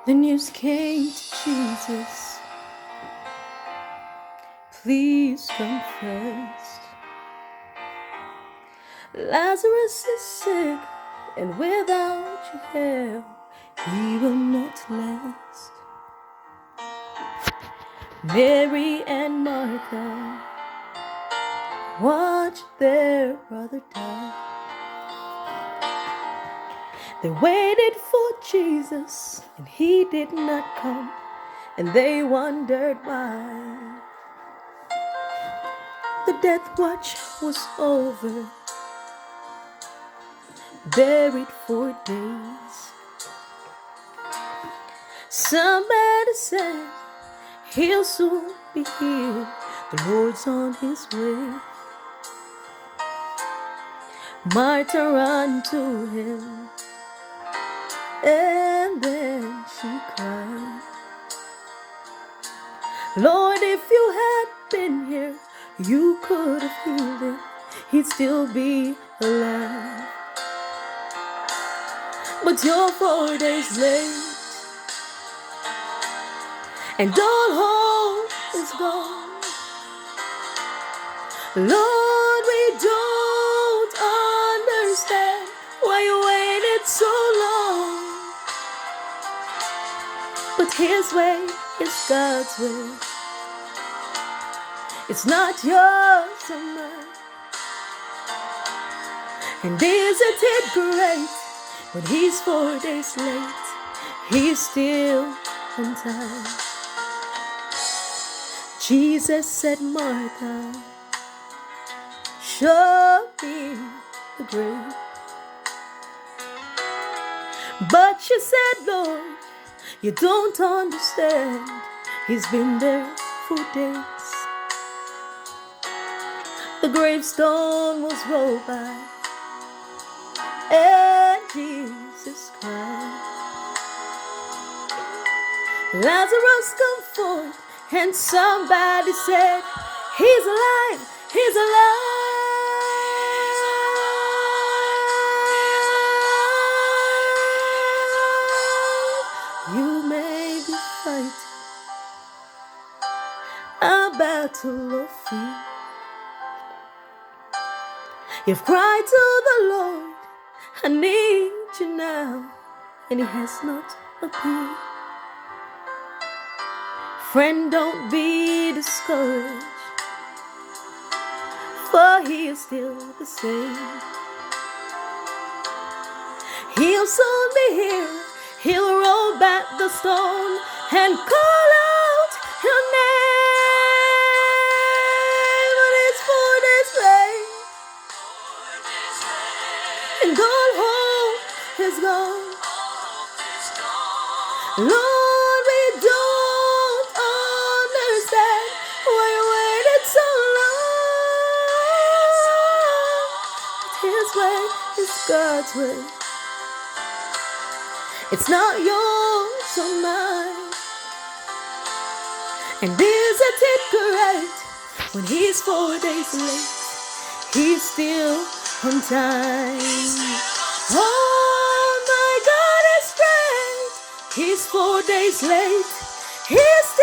The news came to Jesus. Please come first. Lazarus is sick, and without your help, he will not last. Mary and Martha watched their brother die. They waited for Jesus, and he did not come, and they wondered why. The death watch was over, buried for days. Somebody said he'll soon be here, the Lord's on his way. Martha ran to him, and then she cried, Lord, if you had been here, you could have healed him, he'd still be alive. But you're 4 days late, and all hope is gone. Lord, we don't understand why you waited so long. But his way is God's way. It's not yours or mine. And isn't it great when he's 4 days late, he's still on time. Jesus said, Martha, show me the grave. But she said, Lord, you don't understand. He's been there for days. The gravestone was rolled by, and Jesus cried, Lazarus, come forth. And somebody said, he's alive, he's alive. You may be fighting a battle of fear. You've cried to the Lord, I need you now, and he has not appeared. Friend, don't be discouraged, for he is still the same. He'll soon be here, he'll roll back the stone and call out your name. But it's 4 days late, and all hope is gone. Lord, we don't understand why you waited so long. But his way is God's way. It's not yours or mine. And isn't it great when he's 4 days late, he's still on time. Oh, my God is great. He's 4 days late, he's still